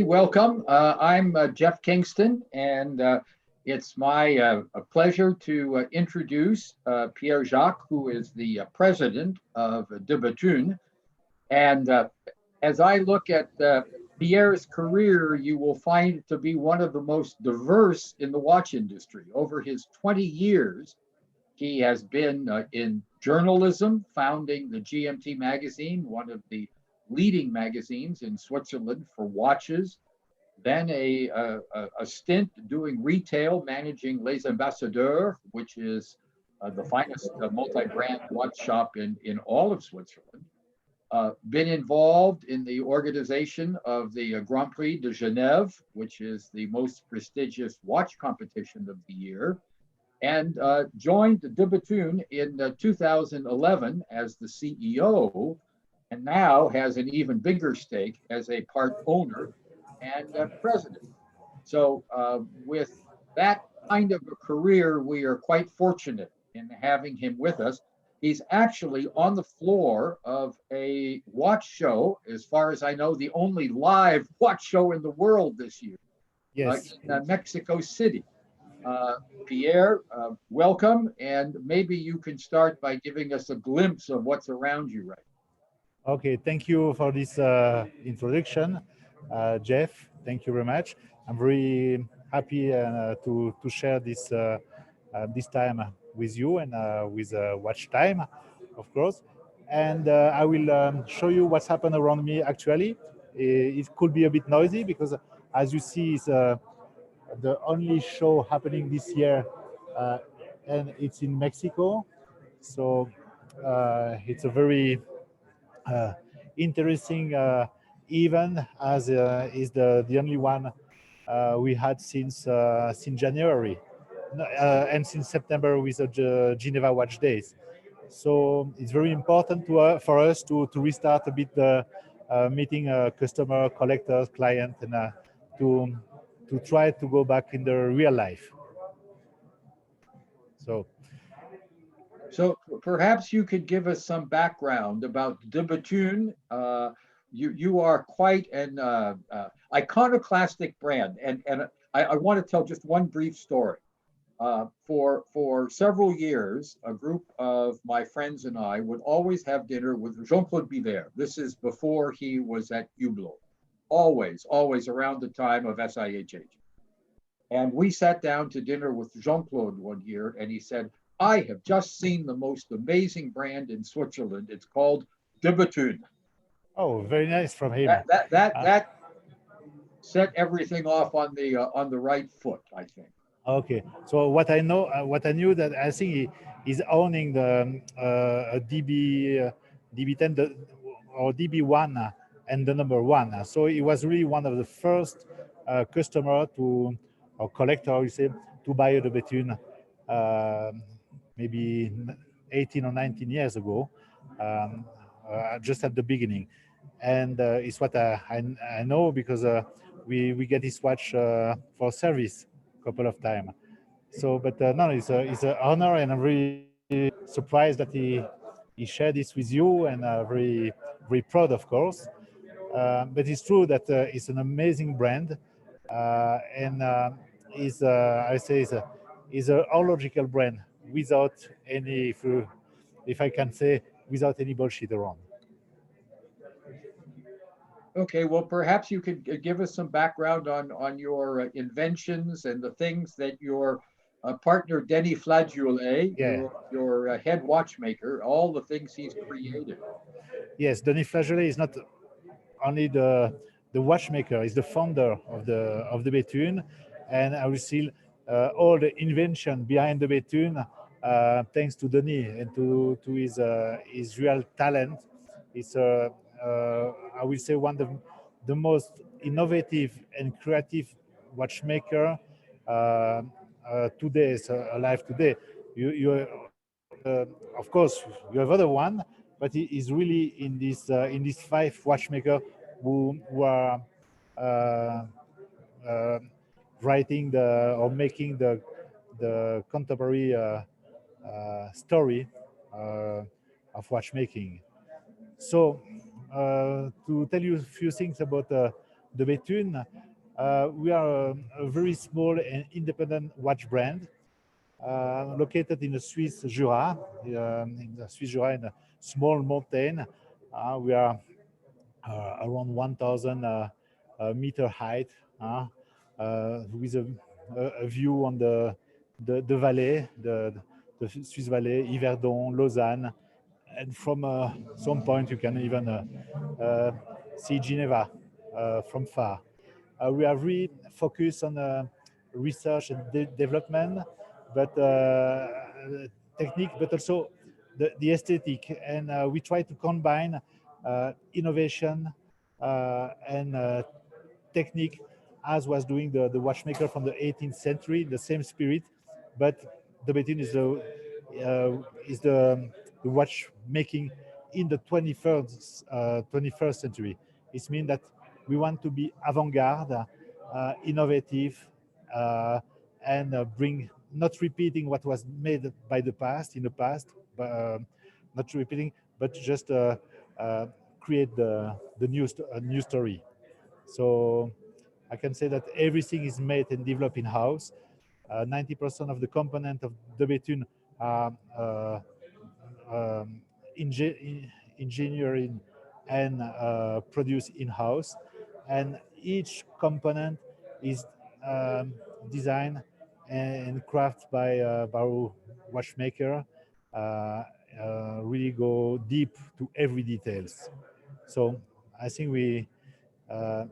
Welcome. I'm Jeff Kingston, and it's my pleasure to introduce Pierre Jacques, who is the president of DeBethune. And as I look at Pierre's career, you will find it to be one of the most diverse in the watch industry. Over his 20 years, he has been in journalism, founding the GMT magazine, one of the leading magazines in Switzerland for watches, then a stint doing retail, managing Les Ambassadeurs, which is the finest multi-brand watch shop in all of Switzerland. Been involved in the organization of the Grand Prix de Genève, which is the most prestigious watch competition of the year, and joined DeBethune in 2011 as the CEO, and now has an even bigger stake as a part owner and president. So, with that kind of a career, we are quite fortunate in having him with us. He's actually on the floor of a watch show, as far as I know, the only live watch show in the world this year, Yes. in Mexico City. Pierre, welcome, and maybe you can start by giving us a glimpse of what's around you right Okay. Thank you for this introduction, Jeff. Thank you very much. I'm very happy to share this time with you and with Watch Time, of course. And I will show you what's happened around me. Actually, it could be a bit noisy because, as you see, it's the only show happening this year, uh, and it's in Mexico. So it's a very uh, interesting event, as is the only one we had since January, and since September with the Geneva Watch Days. So it's very important for us to restart a bit the meeting customer, collectors, client, and to to try to go back in the real life. So So perhaps you could give us some background about DeBethune. You are quite an iconoclastic brand, and I want to tell just one brief story. For several years, a group of my friends and I would always have dinner with Jean-Claude Biver. This is before he was at Hublot. Always around the time of SIHH. And we sat down to dinner with Jean-Claude one year, and he said, I have just seen the most amazing brand in Switzerland. It's called DeBethune. oh, very nice from him. Uh, That set everything off on the right foot, I think. Okay, so what I know, what I knew that I think he's owning the DB DB10 or DB1 and the number one. So he was really one of the first customer to or collector, you say, to buy the Bethune, uh, maybe 18 or 19 years ago, um, just at the beginning, and it's what I know because we get this watch for service couple of times. So, but no, it's an honor, and I'm really surprised that he shared this with you, and very proud, of course. But it's true that it's an amazing brand, and is I say is a horological brand without any, if I can say, without any bullshit around. Okay, well, perhaps you could give us some background on your inventions and the things that your partner Denny Flageolet, Yeah. your head watchmaker, all the things he's created. Yes, Denis Flageolet is not only the watchmaker, is the founder of the Bethune, and I will see all the invention behind the Bethune, thanks to Denis and to his real talent. It's I will say one of the most innovative and creative watchmaker today is alive today. You of course you have other one, but he is really in this five watchmaker who are uh, uh, writing the or making the contemporary story uh, of watchmaking. So to tell you a few things about DeBethune. We are a very small and independent watch brand located in the Swiss Jura, in a small mountain. We are around 1,000 meter height, with a view on the valley, the Swiss valley, Yverdon, Lausanne, and from some point you can even see Geneva from far. We are really focused on research and development, but technique, but also the aesthetic, and we try to combine innovation and technique, as was doing the watchmaker from the 18th century, the same spirit, but DeBethune is the watchmaking in the 21st century. It means that we want to be avant-garde, innovative, and bring, not repeating what was made by the past in the past, but not repeating, but just create the new story. So I can say that everything is made and developed in house. 90% of the component of DW5 are engineering and produced in house, and each component is designed and crafted by our watchmaker. Really go deep to every details. So I think we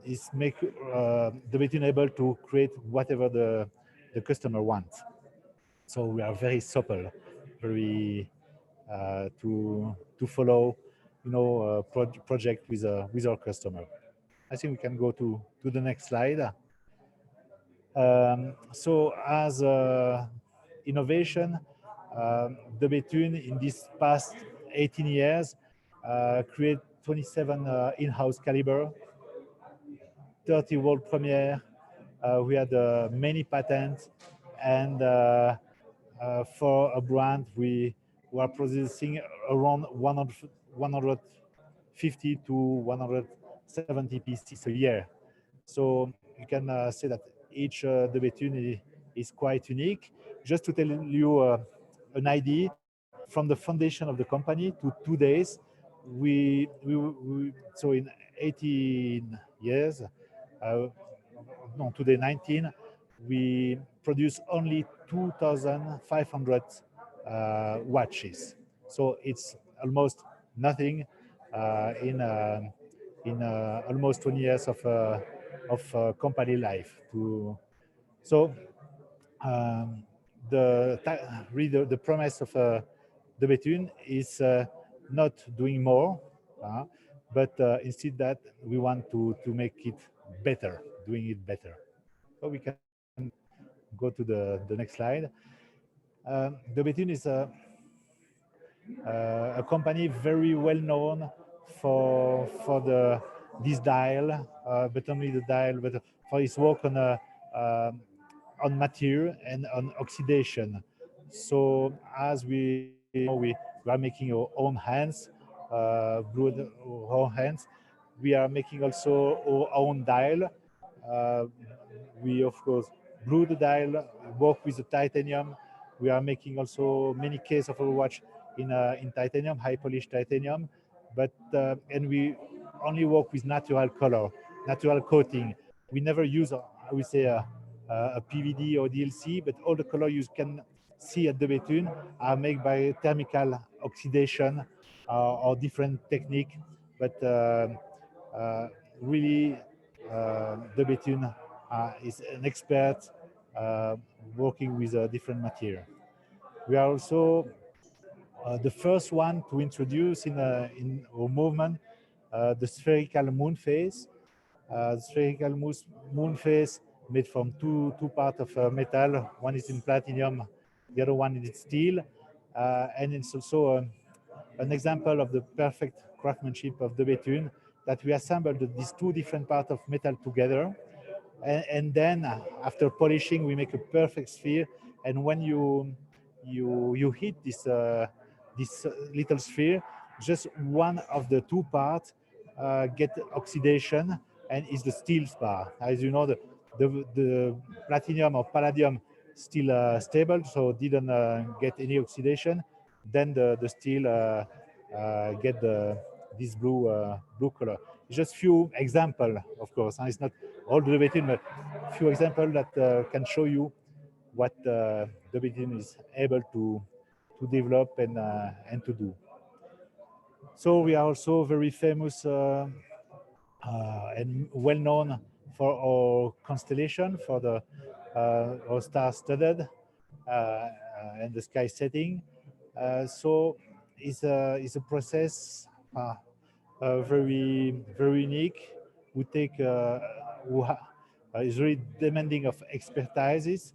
is make DW5 able to create whatever the customer wants. So we are very supple, very to follow, project with our customer. I think we can go to the next slide. So as innovation, DeBethune in these past 18 years create 27 in-house caliber, 30 world premiere. We had many patents, and for a brand, we were producing around 150 to 170 pieces a year. So you can say that each DW5 is quite unique. Just to tell you an idea, from the foundation of the company to 2 days, we so in 18 years, no, today 19, we produce only 2,500 watches. So it's almost nothing in almost 20 years of company life. So really the promise of DeBethune is not doing more, but instead that we want to make it better, doing it better. So we can go to the next slide. DeBethune is a company very well known for this dial, but only the dial, but for its work on material and on oxidation. So as we know, we are making our own hands, brewed our own hands. We are making also our own dial. We of course brew the dial, work with the titanium. We are making also many cases of our watch in titanium, high polished titanium, but and we only work with natural color, natural coating. We never use, I would say, a PVD or DLC, but all the color you can see at DeBethune are made by thermal oxidation or different technique. But really, DeBethune is an expert working with a different material. We are also the first one to introduce in our movement the spherical moon phase. The spherical moon phase made from two parts of metal. One is in platinum, the other one is steel, and it's also an example of the perfect craftsmanship of DeBethune, that we assembled these two different parts of metal together, and then after polishing we make a perfect sphere. And when you hit this little sphere, just one of the two parts get oxidation, and is the steel spar. As you know, the platinum or palladium still stable, so didn't get any oxidation. Then the steel get this blue color. Just few example, of course. It's not all the DW5, but few example that can show you what DW5 is able to develop and to do. So we are also very famous and well known for our constellation, for the our star studded and the sky setting. So it's a process very unique. We take is really demanding of expertises.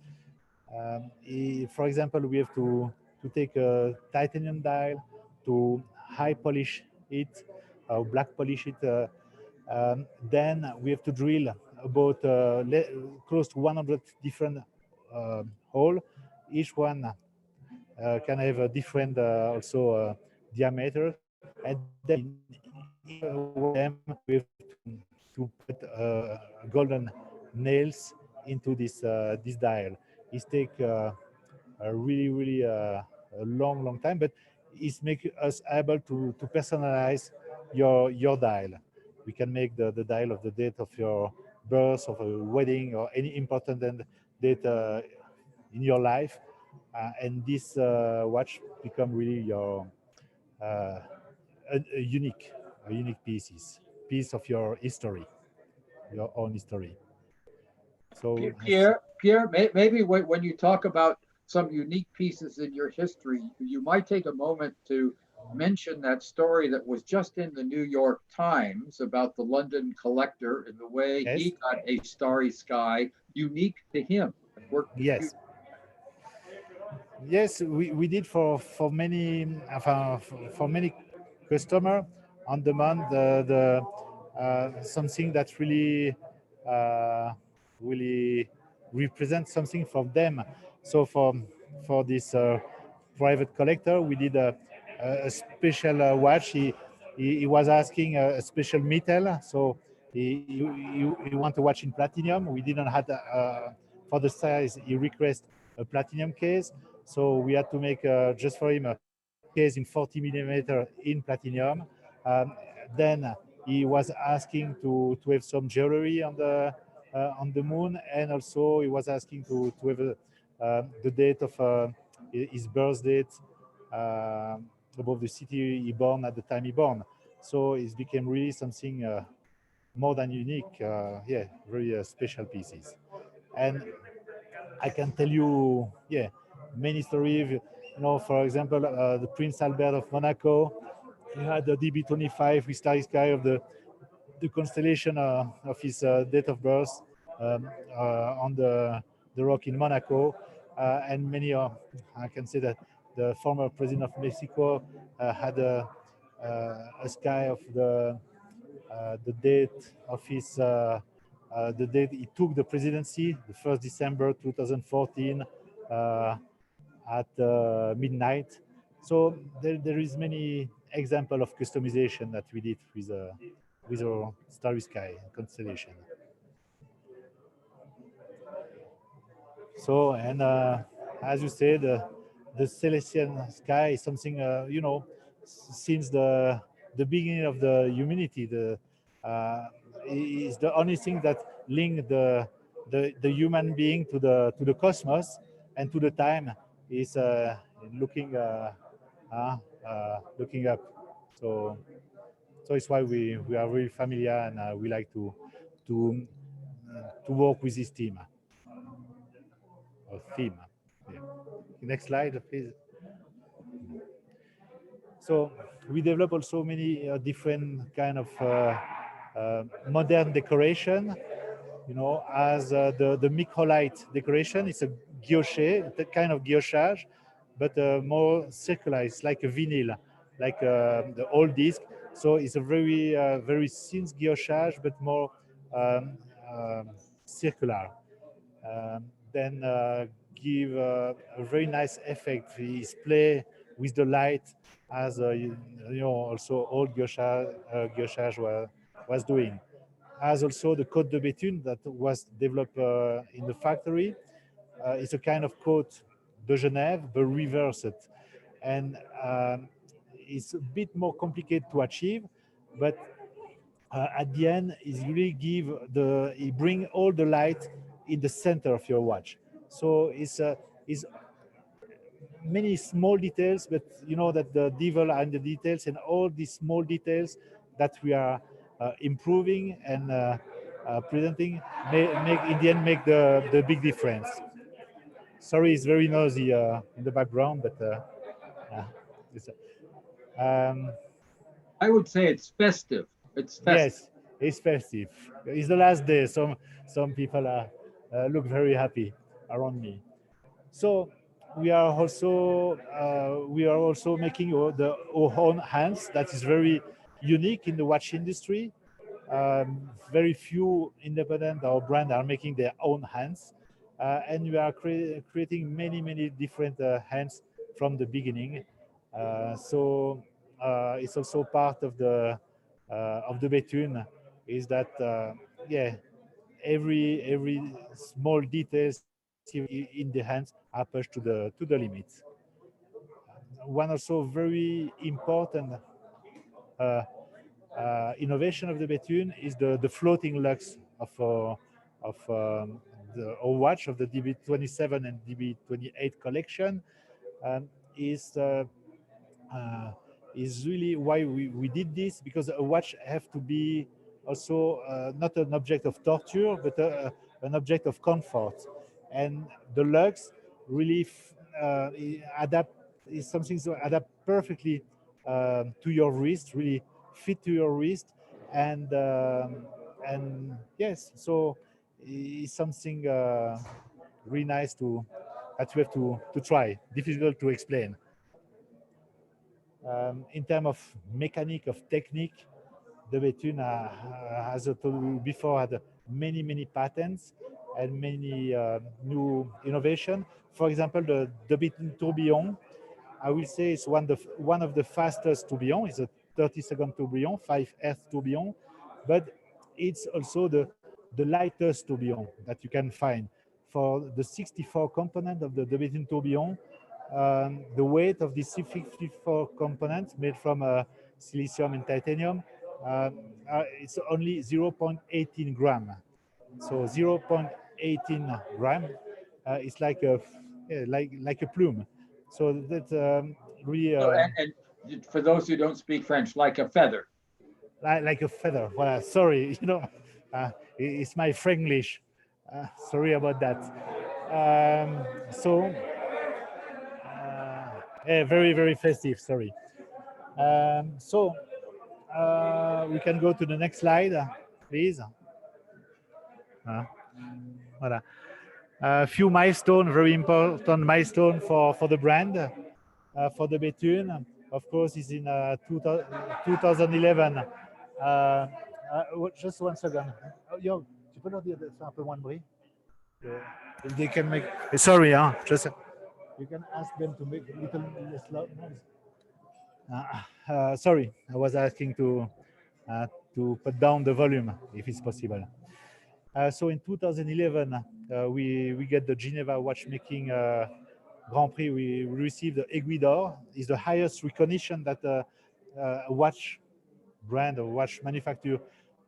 For example, we have to take a titanium dial to high polish it, black polish it. Then we have to drill about close to 100 different hole. Each one can have a different also diameter, and then each one of them we have to put golden nails into this dial. It takes a really a long time, but it's make us able to personalize your dial. We can make the dial of the date of your birth, of a wedding, or any important date in your life, and this watch become really your uh, a unique piece of your history, your own history. So Pierre, maybe when you talk about some unique pieces in your history, you might take a moment to mention that story that was just in the New York Times about the London collector and the way yes, he got a starry sky unique to him. It worked with you. yes, yes. We did for many for many customer on demand the something that really represents something for them. So for this private collector, we did a special watch. He was asking a special metal, so he want to watch in platinum. We didn't have for the size. He request a platinum case, so we had to make just for him a case in 40 millimeter in platinum. Then he was asking to have some jewelry on the moon, and also he was asking to have the date of his birth date above the city he born at the time he born. So it became really something more than unique. Yeah, very special pieces. And I can tell you, yeah, many stories. You know, for example, the Prince Albert of Monaco, he had the DB25 with starry sky of the constellation of his date of birth on the rock in Monaco, and many I can say that the former president of Mexico had a sky of the date of his the date he took the presidency, the 1st December 2014 at midnight. So there is many example of customization that we did with our starry sky constellation. So, and as you said, the celestial sky is something you know since the beginning of the humanity. The is the only thing that link the human being to the cosmos and to the time is looking looking up. So so it's why we are very familiar and we like to to work with this team or theme. Yeah. Next slide, please. So we develop also many different kind of modern decoration. You know, as the microlight decoration, it's a guilloche, the kind of guillochage, but more circular. It's like a vinyl, like the old disc. So it's a very thin guillochage, but more um, um, circular. Then give a very nice effect. Is play with the light as you know also old guillochage was doing. has also the coat de Béthune that was developed in the factory. It's a kind of coat de Genève, but reversed. And it's a bit more complicated to achieve, but at the end, it bring all the light in the center of your watch. So it's many small details, but you know that the devil are in the details, and all these small details that we are improving and presenting make in the end make the big difference. Sorry, it's very noisy in the background, but it's, um, I would say it's festive. It's festive. yes, it's festive. It's the last day. Some people look very happy around me. So we are also making our own hands. That is very unique in the watch industry. Very few independent or brand are making their own hands, and we are creating many different hands from the beginning. It's also part of the Béthune is that yeah, every small details in the hands are pushed to the limits. One also very important uh, innovation of the Béthune is the floating lux of our watch of the DB27 and DB28 collection. um, is uh, uh, is really why we did this, because a watch have to be also not an object of torture, but an object of comfort. And the lugs really adapt is something to adapt perfectly to your wrist, really fit to your wrist, and yes, so it's something really nice to that you have to try. Difficult to explain. In terms of mechanic, of technique, the Béthune, as I told you before, had many patents and many new innovation. For example, the Béthune tourbillon, I will say it's one of the fastest tourbillon. It's a 30-second tourbillon, 5 Hz tourbillon, but it's also the lightest tourbillon that you can find. For the 64 component of the Béthune tourbillon, the weight of this 54 components made from silicium and titanium, it's only 0.18 gram. So 0.18 gram is like like a plume. So that really So, and for those who don't speak French, like a feather. like a feather. Well, sorry, it's my Franglish. Sorry about that. So yeah, very festive. Sorry. So we can go to the next slide, please. Voilà. A few milestones, very important milestone for the brand, for the Béthune. Of course, is in 2011. Just one second. Yo, tu peux leur dire de faire un peu moins de bruit? They can make. Sorry, huh? Just you can ask them to make a little less loud noise. Sorry, I was asking to put down the volume if it's possible. So in 2011, we get the Geneva Watchmaking Grand Prix. We received the Aiguille d'Or. It's the highest recognition that a watch brand or watch manufacturer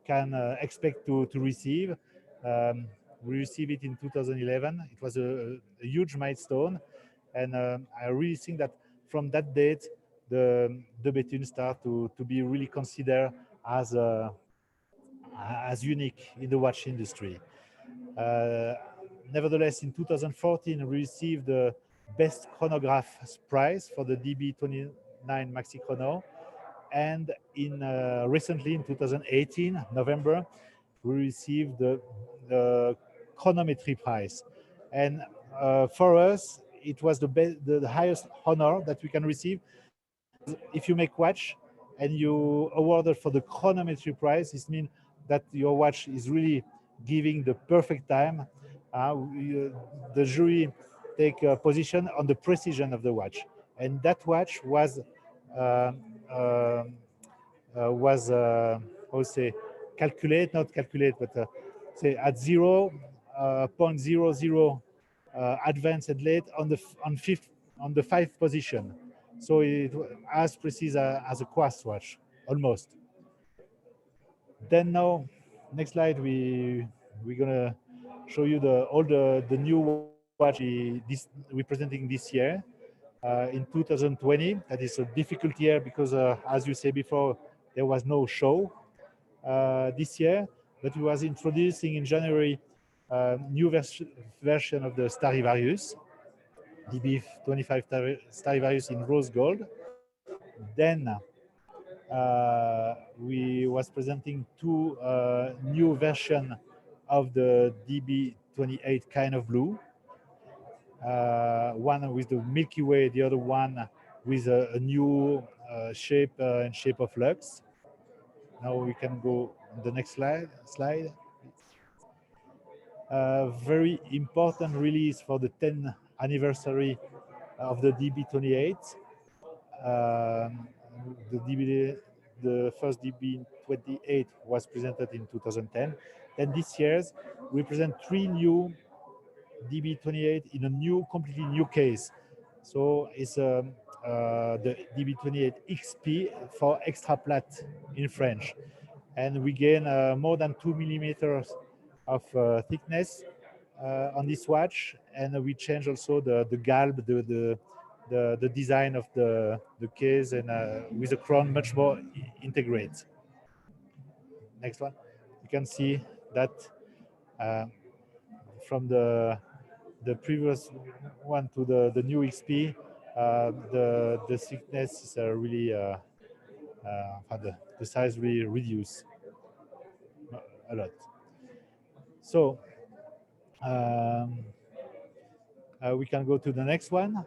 can expect to receive. We received it in 2011. It was a huge milestone, and I really think that from that date, the Béthune start to be really considered as unique in the watch industry. Nevertheless, in 2014, we received the Best Chronograph prize for the DB29 Maxi Chrono, and recently in 2018, November, we received the Chronometry prize. And for us, it was the highest honor that we can receive. If you make watch and you awarded for the Chronometry prize, it means that your watch is really giving the perfect time. The jury take a position on the precision of the watch, and that watch was I would say not calculate, but say at 0.00 advance and late on the fifth position. So it as precise as a quartz watch, almost. Then now, next slide, we're gonna show you all the new watch we presenting this year. In 2020, that is a difficult year because, as you said before, there was no show this year, but we was introducing in January new version of the Stradivarius, DB25 Stradivarius in rose gold. Then we was presenting two new version of the DB28 kind of blue. One with the Milky Way, the other one with a new shape and shape of lux. Now we can go on the next slide. Very important release for the 10th anniversary of the DB28. The first DB28 was presented in 2010. Then this year we present three new DB28 in a completely new case. So it's the DB28 XP for extra plat in French, and we gain more than 2 millimeters of thickness on this watch, and we change also the galb, the design of the case, and with the crown much more integrated. Next one, you can see that from the previous one to the new XP, the thickness is really the size really reduced a lot. So we can go to the next one,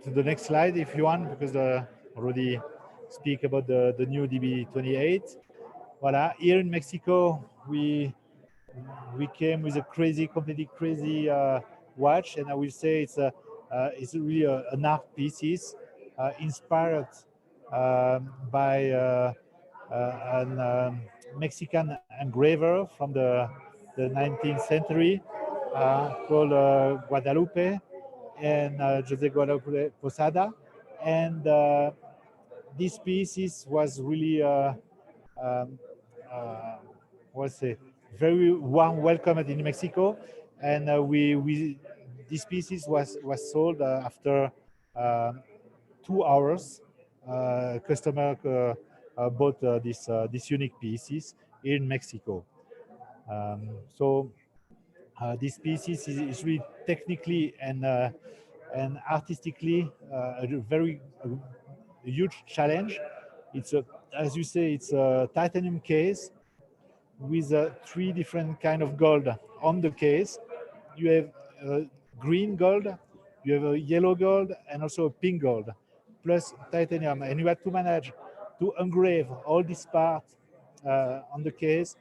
to the next slide if you want, because already speak about the new DB28. Voila, here in Mexico, we came with a completely crazy watch, and I will say it's really an art piece inspired by a Mexican engraver from the 19th century called Guadalupe and Jose Guadalupe Posada, and this piece was really was a very warm welcome in Mexico, and this piece was sold after 2 hours. Customer bought this unique pieces in Mexico. So this piece is really technically and artistically a very huge challenge. It's as you say, it's a titanium case with 3 different kind of gold on the case. You have green gold, you have a yellow gold, and also a pink gold, plus titanium. And you have to manage to engrave all these parts on the case,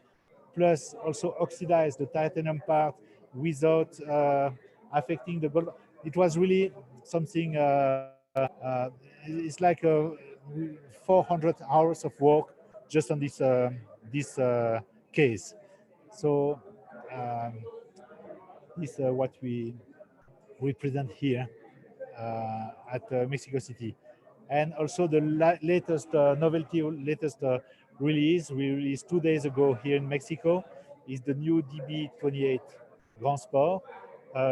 plus also oxidize the titanium part without affecting the gold. It was really something, it's like 400 hours of work just on this case. So this is what we present here at Mexico City. And also the latest novelty, latest release we released 2 days ago here in Mexico is the new DB28 Grand Sport.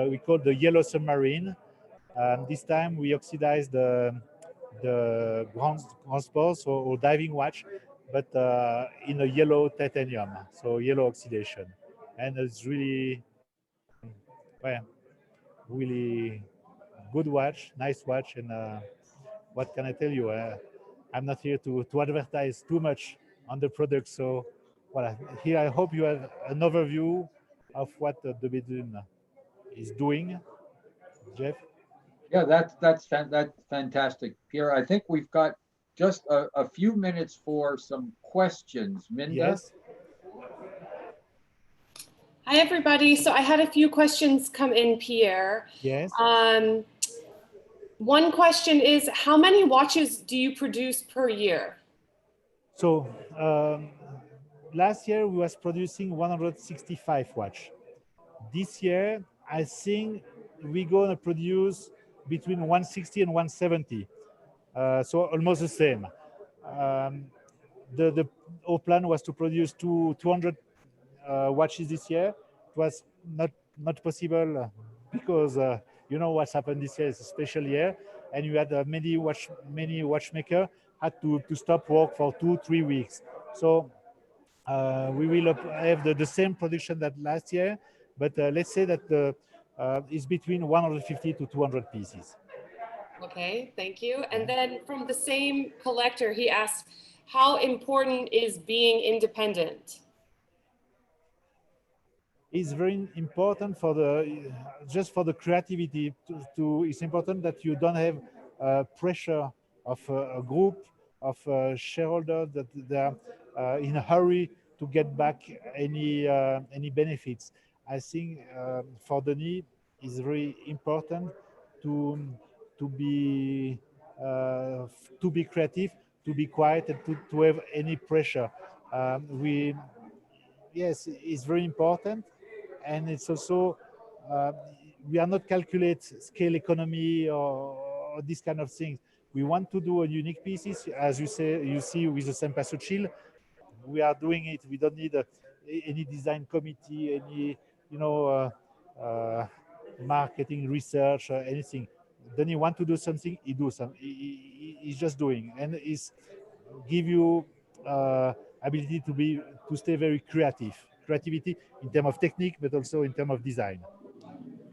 We call the Yellow Submarine. This time we oxidized the Grand Sport, or diving watch, but in a yellow titanium, so yellow oxidation. And it's really, well, really good watch, nice watch. And what can I tell you? I'm not here to advertise too much on the product. So well, here I hope you have an overview of what the DeBethune is doing. Jeff? Yeah, that's fantastic, Pierre. I think we've got just a few minutes for some questions. Minda? Yes. Hi, everybody. So I had a few questions come in, Pierre. Yes. One question is, how many watches do you produce per year? So last year we was producing 165 watch. This year, I think we're going to produce between 160 and 170. So almost the same. Um, the our plan was to produce 200 watches this year. It was not possible because you know what's happened this year is a special year, and you had many watchmaker had to stop work for 2-3 weeks. So we will have the same production that last year, but let's say that it's between 150 to 200 pieces. Okay, thank you. And then from the same collector, he asked, how important is being independent? It's very important for the just for the creativity. It's important that you don't have pressure of a group of shareholders that they are in a hurry to get back any benefits. I think for Denis, it's very important to to be creative, to be quiet, and to have any pressure. We Yes, it's very important, and it's also we are not calculate scale economy or this kind of things. We want to do a unique pieces, as you see with the Cempasúchil. We are doing it. We don't need any design committee, any you know marketing research or anything. Then you want to do something, he do some. He's just doing, and he's give you ability to stay very creativity in terms of technique, but also in terms of design.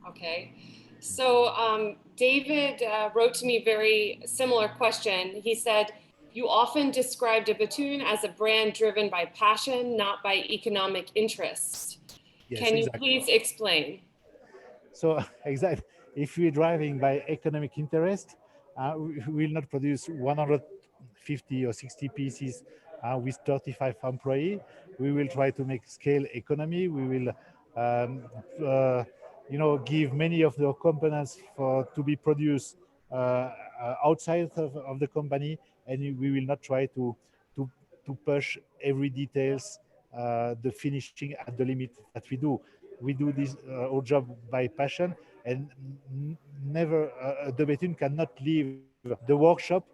Okay. So David wrote to me very similar question. He said, you often describe DeBethune as a brand driven by passion, not by economic interest. Yes, Can you exactly. please explain? So exactly, if we're driving by economic interest, we will not produce 150 or 60 pieces with 35 employees. We will try to make scale economy. We will, give many of the components to be produced outside of the company, and we will not try to push every details, the finishing at the limit that we do. We do this our job by passion, and never DeBethune cannot leave the workshop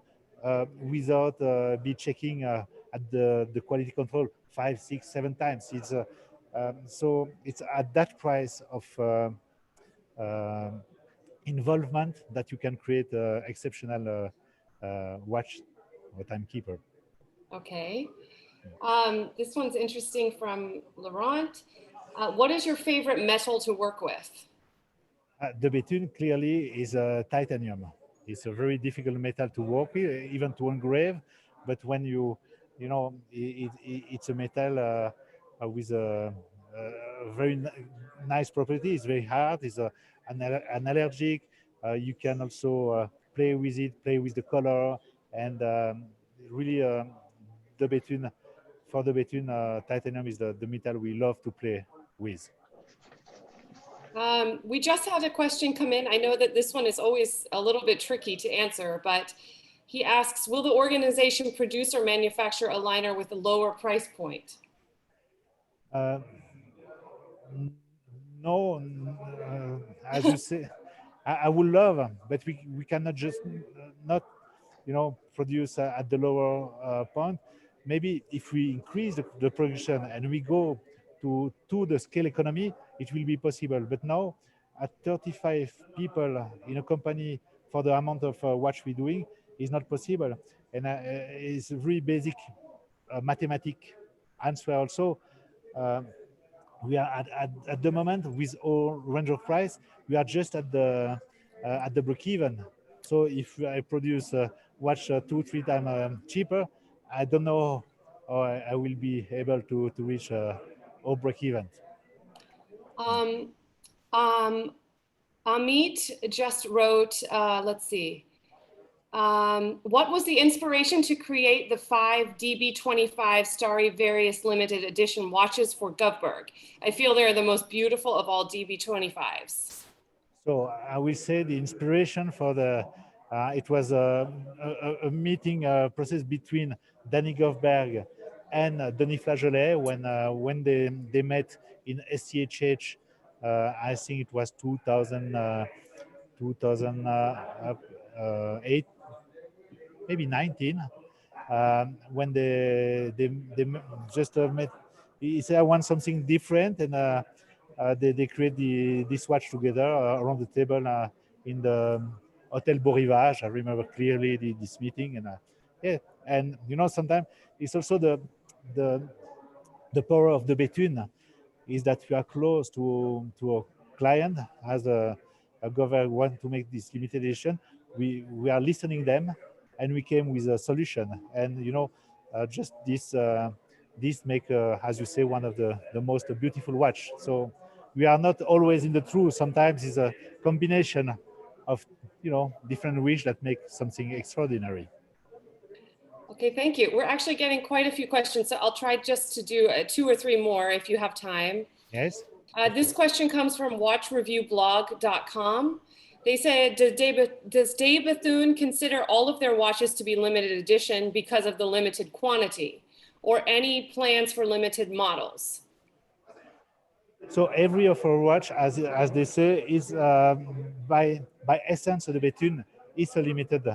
without be checking at the quality control 5, 6, 7 times. So it's at that price of involvement that you can create exceptional watch or timekeeper. Okay. This one's interesting from Laurent. What is your favorite metal to work with? DeBethune clearly is a titanium. It's a very difficult metal to work with, even to engrave. But when it's a metal with a very nice property. It's very hard. It's an allergic. You can also play with it, play with the color, and really DeBethune. For DeBethune, titanium is the metal we love to play with. We just had a question come in. I know that this one is always a little bit tricky to answer, but he asks, will the organization produce or manufacture a liner with a lower price point? No, as you say, I would love, but we cannot just not, produce at the lower point. Maybe if we increase the production and we go to the scale economy, it will be possible. But now, at 35 people in a company for the amount of watch we're doing is not possible. And it's a very basic mathematic answer also. We are at the moment with our range of price, we are just at the break even. So if I produce watch 2-3 times cheaper, I don't know how I will be able to reach our break even. Amit just wrote, let's see. What was the inspiration to create the 5 DB25 Stradivarius limited edition watches for Govberg? I feel they're the most beautiful of all DB25s. So I will say the inspiration for it was a meeting process between Danny Govberg and Denis Flageolet when they met in SCHH. I think it was 2008, maybe 19. When they just met, he said, I want something different, and they create this watch together around the table in the Hotel Beau Rivage. I remember clearly this meeting, and yeah, and sometimes it's also the power of the DeBethune is that we are close to a client as a government want to make this limited edition. We are listening them, and we came with a solution. And just this make as you say, one of the most beautiful watch. So we are not always in the truth. Sometimes it's a combination of different wish that make something extraordinary. Okay, thank you. We're actually getting quite a few questions, so I'll try just to do 2 or 3 more if you have time. Yes. This question comes from watchreviewblog.com. They said, does DeBethune consider all of their watches to be limited edition because of the limited quantity, or any plans for limited models? So every of our watch, as they say, is by essence of the DeBethune is a limited.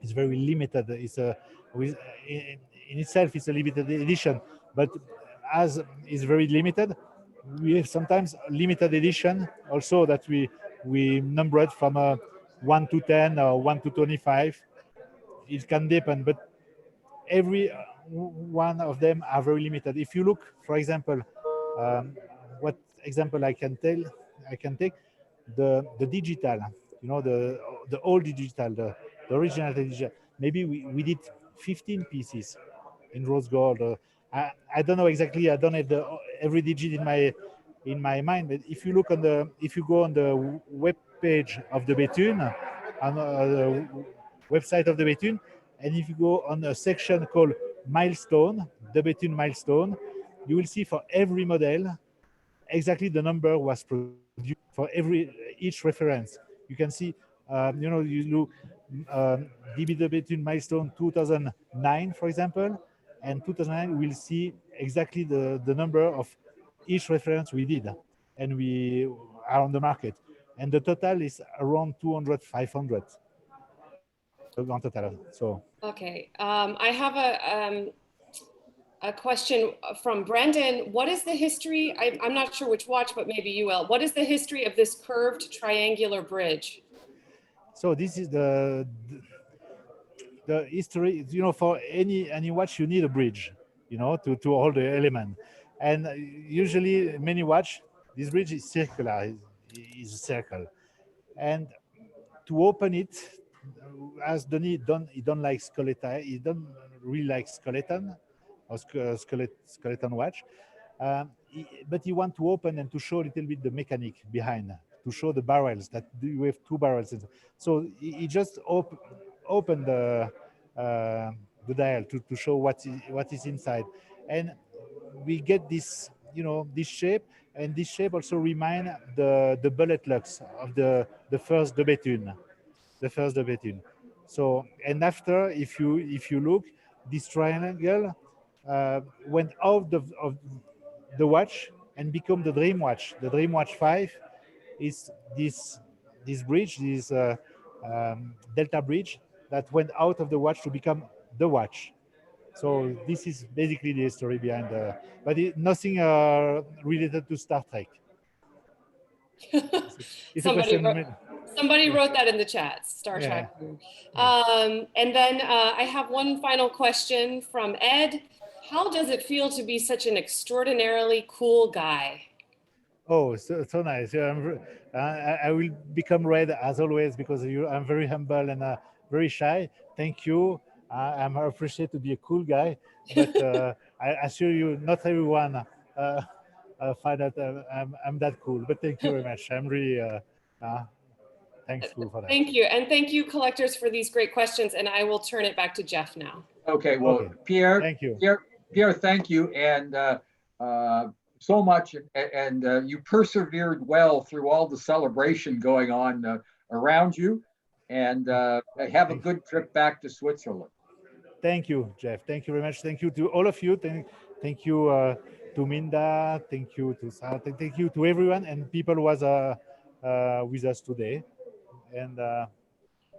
It's very limited. It's in itself it's a limited edition, but as it's very limited, we have sometimes limited edition also that we number it from 1 to 10 or 1 to 25. It can depend, but every one of them are very limited. If you look, for example, what example I can take the digital, the old digital, the original digital. Maybe we did 15 pieces in rose gold. I don't know exactly. I don't have every digit in my mind. But if you go on the web page of the DeBethune, on the website of the DeBethune, and if you go on a section called Milestone, the DeBethune Milestone, you will see for every model exactly the number was produced for each reference. You can see, you look DW5 Milestone 2009, for example, and 2009 we'll see exactly the number of each reference we did, and we are on the market, and the total is around 200, 500 on total. So okay, I have a question from Brendan. What is the history? I'm not sure which watch, but maybe you will. What is the history of this curved triangular bridge? So this is the history. For any watch, you need a bridge, to hold the element. And usually, many watch, this bridge is circular, is a circle. And to open it, as Denis he don't like skeleton, he don't really like skeleton or skeleton watch. But he want to open and to show a little bit the mechanic behind, to show the barrels that you have 2 barrels. So he just opened the dial to show what is inside, and we get this this shape, and this shape also remind the bullet locks of the first DeBethune, So, and after, if you look, this triangle went out of the watch and become the Dream Watch. The Dream Watch 5 is this bridge, this delta bridge that went out of the watch to become the watch. So this is basically the story behind but nothing related to Star Trek. It's a question. Somebody wrote that in the chat, Star Trek. And then I have one final question from Ed. How does it feel to be such an extraordinarily cool guy? Oh, so nice. Yeah, I will become red as always because I'm very humble and very shy. Thank you. I'm appreciated to be a cool guy, but I assure you, not everyone find that I'm that cool. But thank you very much. I'm really thankful for that. Thank you, and thank you, collectors, for these great questions. And I will turn it back to Jeff now. Okay. Well, okay. Pierre, thank you. Pierre, thank you, and so much, and you persevered well through all the celebration going on around you, and have a good trip back to Switzerland. Thank you, Jeff. Thank you very much. Thank you to all of you. Thank you to Minda. Thank you to Sarah. Thank you to everyone and people who was with us today. And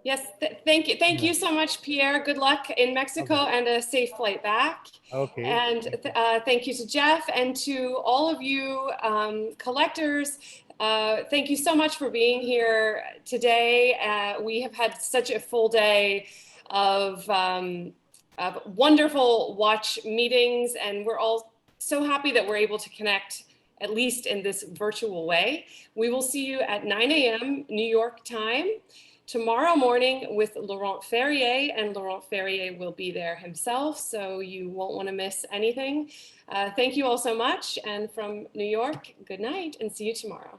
yes, thank you. Thank you so much, Pierre. Good luck in Mexico and a safe flight back. Okay. And thank you to Jeff and to all of you collectors. Thank you so much for being here today. We have had such a full day of wonderful watch meetings, and we're all so happy that we're able to connect, at least in this virtual way. We will see you at 9 a.m. New York time tomorrow morning with Laurent Ferrier, and Laurent Ferrier will be there himself, so you won't want to miss anything. Thank you all so much, and from New York, good night, and see you tomorrow.